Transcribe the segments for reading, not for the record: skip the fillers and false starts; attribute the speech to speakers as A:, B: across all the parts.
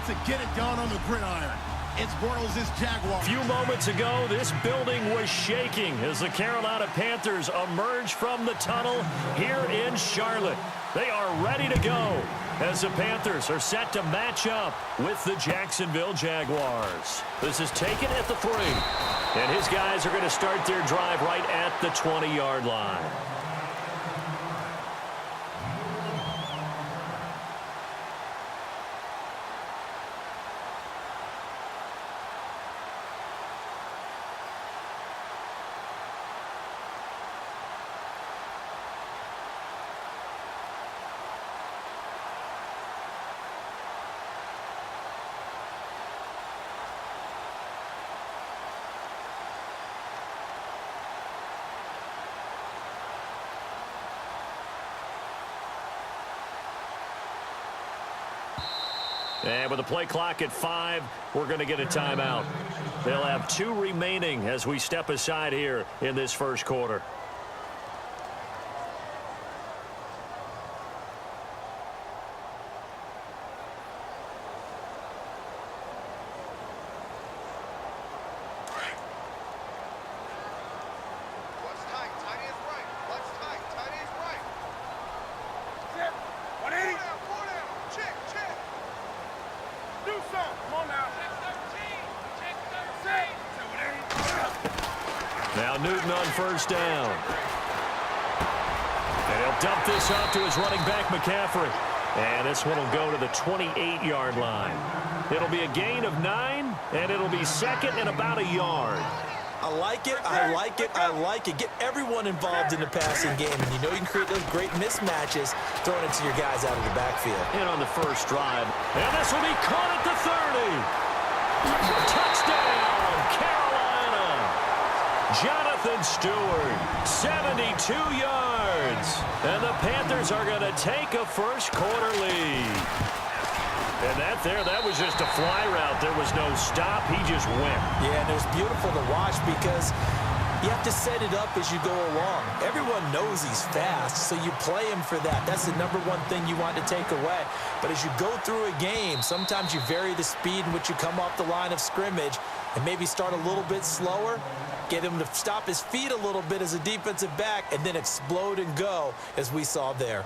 A: to get it done on the gridiron. It's Bortles' Jaguars.
B: A few moments ago, this building was shaking as the Carolina Panthers emerge from the tunnel here in Charlotte. They are ready to go as the Panthers are set to match up with the Jacksonville Jaguars. This is taken at the 3. And his guys are going to start their drive right at the 20-yard line. And with the play clock at 5, we're going to get a timeout. They'll have 2 remaining as we step aside here in this first quarter. Now Newton on first down. And he'll dump this off to his running back, McCaffrey. And this one will go to the 28-yard line. It'll be a gain of 9, and it'll be second and about a yard.
C: I like it, I like it, I like it. Get everyone involved in the passing game, and you know you can create those great mismatches throwing it to your guys out of the backfield.
B: And on the first drive, and this will be caught at the 30. Touchdown, Carolina. Jonathan Stewart, 72 yards. And the Panthers are going to take a first quarter lead. And that was just a fly route. There was no stop. He just went.
C: Yeah, and it was beautiful to watch because you have to set it up as you go along. Everyone knows he's fast, so you play him for that. That's the number one thing you want to take away. But as you go through a game, sometimes you vary the speed in which you come off the line of scrimmage and maybe start a little bit slower, get him to stop his feet a little bit as a defensive back, and then explode and go as we saw there.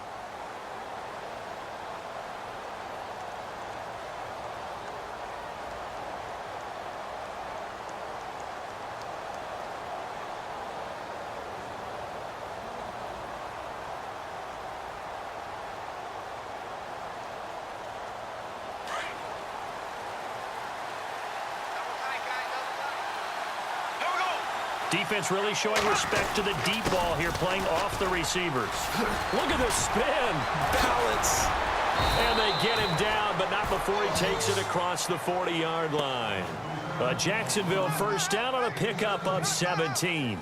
B: Defense really showing respect to the deep ball here, playing off the receivers. Look at the spin.
C: Balance.
B: And they get him down, but not before he takes it across the 40-yard line. Jacksonville first down on a pickup of 17.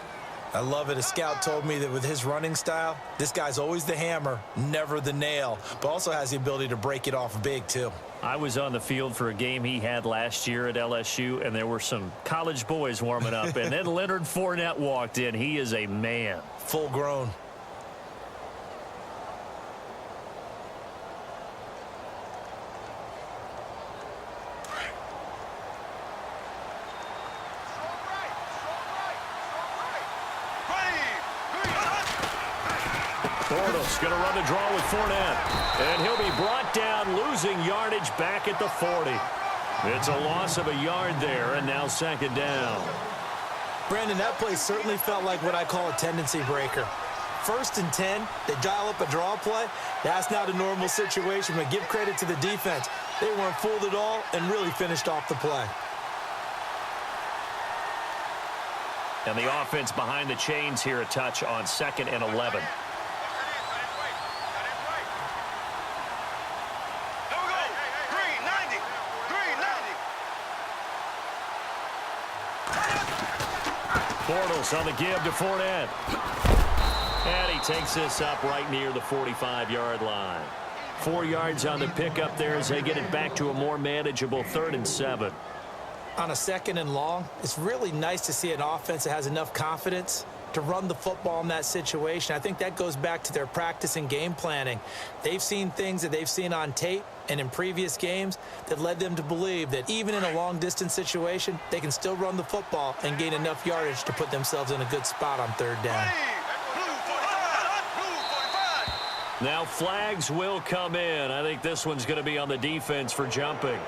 C: I love it. A scout told me that with his running style, this guy's always the hammer, never the nail, but also has the ability to break it off big, too.
B: I was on the field for a game he had last year at LSU, and there were some college boys warming up, and then Leonard Fournette walked in. He is a man.
C: Full grown.
B: Bortles going to run the draw with Fournette. And he'll be brought down, losing yardage back at the 40. It's a loss of a yard there, and now second down.
C: Brandon, that play certainly felt like what I call a tendency breaker. 1st and 10, they dial up a draw play. That's not a normal situation, but give credit to the defense. They weren't fooled at all and really finished off the play.
B: And the offense behind the chains here, a touch on 2nd and 11. Bortles on the give to Fournette. And he takes this up right near the 45-yard line. 4 yards on the pickup there as they get it back to a more manageable 3rd and 7.
C: On a 2nd and long, it's really nice to see an offense that has enough confidence to run the football in that situation. I think that goes back to their practice and game planning. They've seen things that they've seen on tape and in previous games that led them to believe that even in a long-distance situation, they can still run the football and gain enough yardage to put themselves in a good spot on third down.
B: Now flags will come in. I think this one's going to be on the defense for jumping.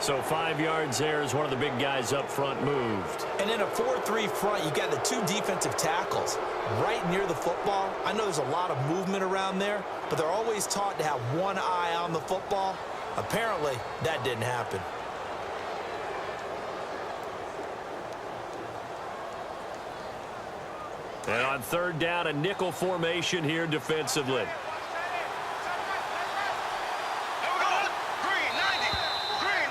B: So 5 yards there as one of the big guys up front moved.
C: And in a 4-3 front, you got the 2 defensive tackles right near the football. I know there's a lot of movement around there, but they're always taught to have one eye on the football. Apparently, that didn't happen.
B: And on third down, a nickel formation here defensively.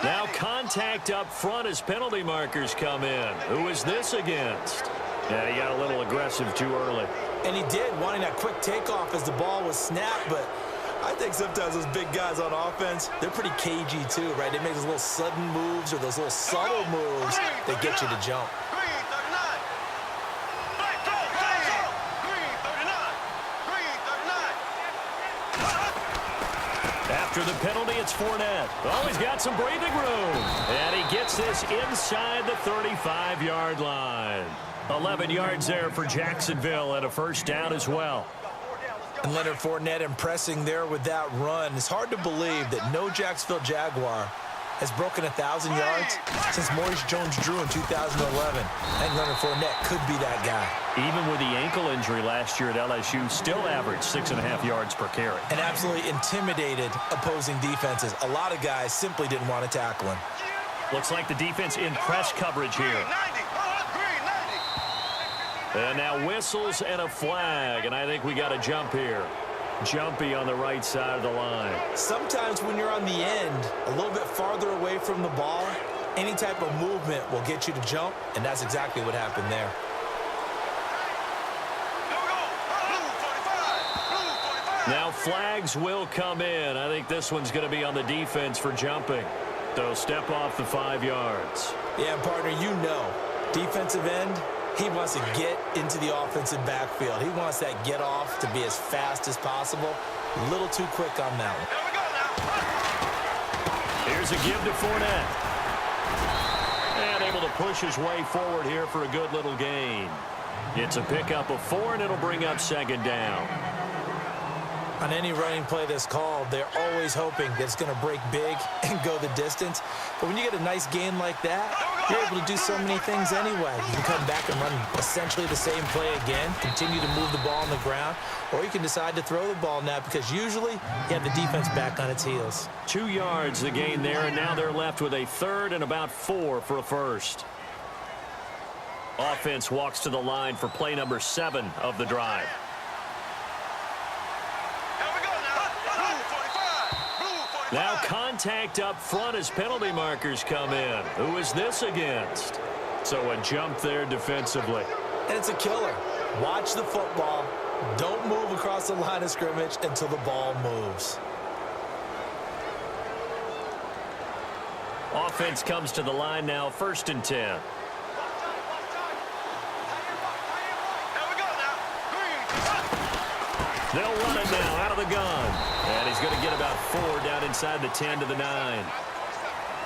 B: Now contact up front as penalty markers come in. Who is this against? Yeah, he got a little aggressive too early.
C: And he did, wanting that quick takeoff as the ball was snapped, but I think sometimes those big guys on offense, they're pretty cagey too, right? They make those little sudden moves or those little subtle moves that get you to jump.
B: After the penalty, it's Fournette. Oh, he's got some breathing room. And he gets this inside the 35-yard line. 11 yards there for Jacksonville and a first down as well.
C: And Leonard Fournette impressing there with that run. It's hard to believe that no Jacksonville Jaguar has broken 1,000 yards since Maurice Jones-Drew in 2011. And Leonard Fournette could be that guy.
B: Even with the ankle injury last year at LSU, still averaged 6.5 yards per carry.
C: And absolutely intimidated opposing defenses. A lot of guys simply didn't want to tackle him.
B: Looks like the defense in press coverage here. And now whistles and a flag, and I think we got a jump here. Jumpy on the right side of the line.
C: Sometimes when you're on the end, a little bit farther away from the ball, any type of movement will get you to jump, and that's exactly what happened there.
B: Now flags will come in. I think this one's going to be on the defense for jumping. So step off the 5 yards.
C: Yeah, partner, you know, defensive end, he wants to get into the offensive backfield. He wants that get off to be as fast as possible. A little too quick on that one.
B: Here's a give to Fournette. And able to push his way forward here for a good little gain. It's a pickup of 4, and it'll bring up second down.
C: On any running play that's called, they're always hoping that it's going to break big and go the distance. But when you get a nice gain like that, you're able to do so many things anyway. You can come back and run essentially the same play again, continue to move the ball on the ground, or you can decide to throw the ball now because usually you have the defense back on its heels.
B: 2 yards the gain there, and now they're left with a third and about 4 for a first. Offense walks to the line for play number 7 of the drive. Now contact up front as penalty markers come in. Who is this against? So a jump there defensively.
C: And it's a killer. Watch the football. Don't move across the line of scrimmage until the ball moves.
B: Offense comes to the line now, 1st and 10. They'll run it now out of the gun. And he's going to get about 4 down inside the 10 to the 9.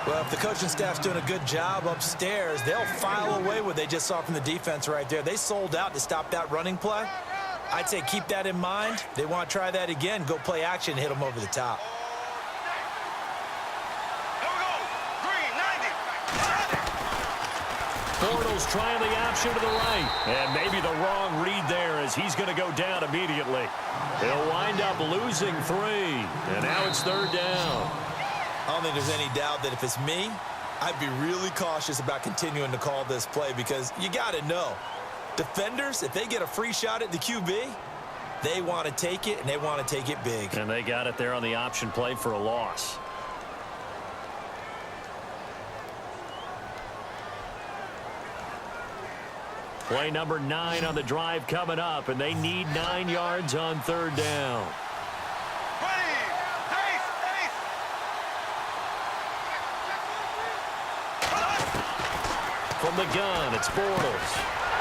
C: Well, if the coaching staff's doing a good job upstairs, they'll file away what they just saw from the defense right there. They sold out to stop that running play. I'd say keep that in mind. They want to try that again. Go play action, hit them over the top.
B: Bortles trying the option to the right. And maybe the wrong read there as he's going to go down immediately. They'll wind up losing 3. And now it's 3rd down.
C: I don't think there's any doubt that if it's me, I'd be really cautious about continuing to call this play because you got to know, defenders, if they get a free shot at the QB, they want to take it, and they want to take it big.
B: And they got it there on the option play for a loss. Play number 9 on the drive coming up, and they need 9 yards on 3rd down. From the gun, it's Bortles.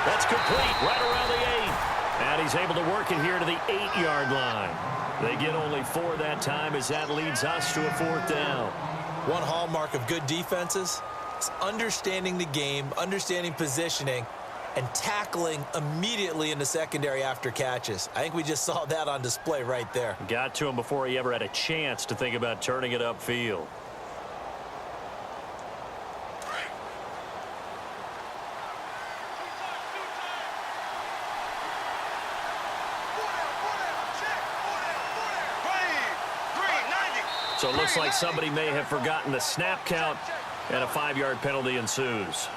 B: That's complete right around the 8. And he's able to work it here to the 8-yard line. They get only 4 that time as that leads us to a 4th down.
C: One hallmark of good defenses is understanding the game, understanding positioning, and tackling immediately in the secondary after catches. I think we just saw that on display right there.
B: Got to him before he ever had a chance to think about turning it upfield. So it looks like somebody may have forgotten the snap count, and a 5-yard penalty ensues.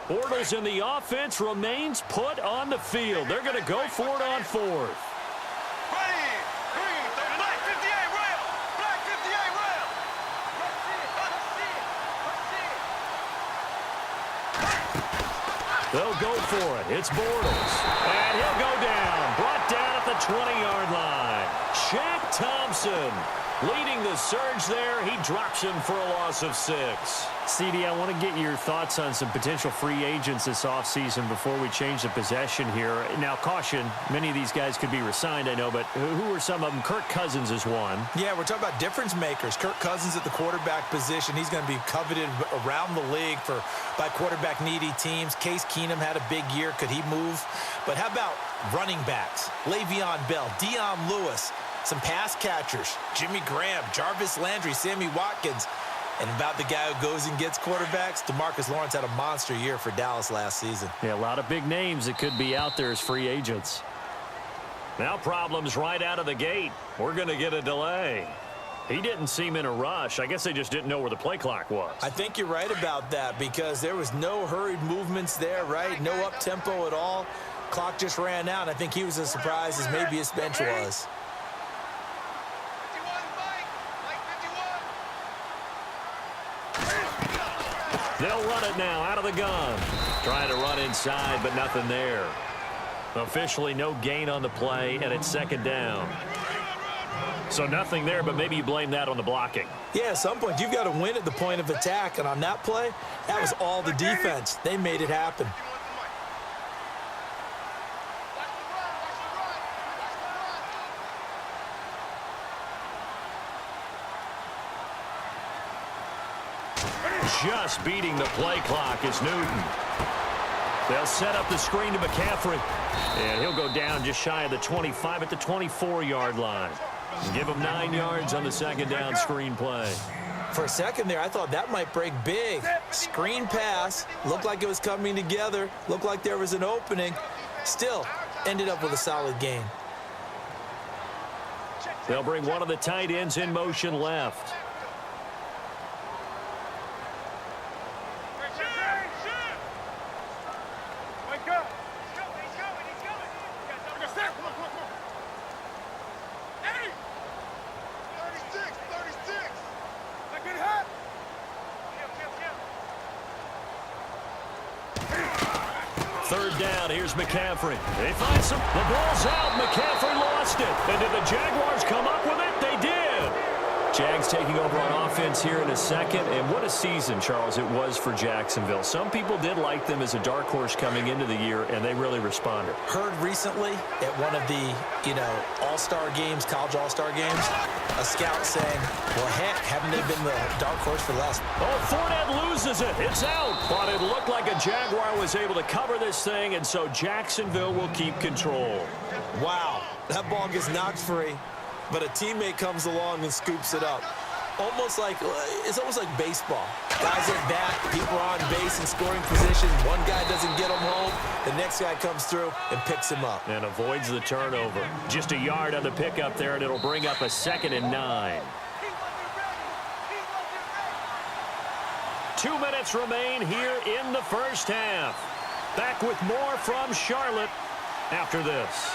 B: Bortles in the offense remains put on the field. They're going to go for it on 4th. They'll go for it. It's Bortles. And he'll go down. Brought down at the 20-yard line. Shaq Thompson leading the surge there. He drops him for a loss of 6. CD, I want to get your thoughts on some potential free agents this offseason before we change the possession here. Now, caution, many of these guys could be re-signed, I know, but who are some of them? Kirk Cousins is one.
C: Yeah, we're talking about difference makers. Kirk Cousins at the quarterback position. He's going to be coveted around the league by quarterback-needy teams. Case Keenum had a big year. Could he move? But how about running backs? Le'Veon Bell, Dion Lewis, some pass catchers, Jimmy Graham, Jarvis Landry, Sammy Watkins. And about the guy who goes and gets quarterbacks, DeMarcus Lawrence had a monster year for Dallas last season.
B: Yeah, a lot of big names that could be out there as free agents. Now problems right out of the gate. We're going to get a delay. He didn't seem in a rush. I guess they just didn't know where the play clock was.
C: I think you're right about that because there was no hurried movements there, right? No up-tempo at all. Clock just ran out. I think he was as surprised as maybe his bench was.
B: They'll run it now out of the gun. Trying to run inside, but nothing there. Officially no gain on the play, and it's 2nd down. So nothing there, but maybe you blame that on the blocking.
C: Yeah, at some point, you've got to win at the point of attack. And on that play, that was all the defense. They made it happen.
B: Just beating the play clock is Newton. They'll set up the screen to McCaffrey. And he'll go down just shy of the 25 at the 24-yard line. Give him 9 yards on the 2nd down screen play.
C: For a second there, I thought that might break big. Screen pass. Looked like it was coming together. Looked like there was an opening. Still, ended up with a solid game.
B: They'll bring one of the tight ends in motion left. Third down, here's McCaffrey. They find some, the ball's out, McCaffrey lost it. And did the Jaguars come up with it? They did. Jags taking over on offense here in a second. And what a season, Charles, it was for Jacksonville. Some people did like them as a dark horse coming into the year, and they really responded.
C: Heard recently at one of the, all-star games, college all-star games, a scout saying, well, heck, haven't they been the dark horse for the last...
B: Oh, Fournette loses it. It's out. But it looked like a Jaguar was able to cover this thing, and so Jacksonville will keep control.
C: Wow. That ball gets knocked free, but a teammate comes along and scoops it up. It's almost like baseball. Guys at bat, people are on base in scoring position. One guy doesn't get him home. The next guy comes through and picks him up.
B: And avoids the turnover. Just a yard on the pickup there, and it'll bring up a 2nd and 9. 2 minutes remain here in the first half. Back with more from Charlotte after this.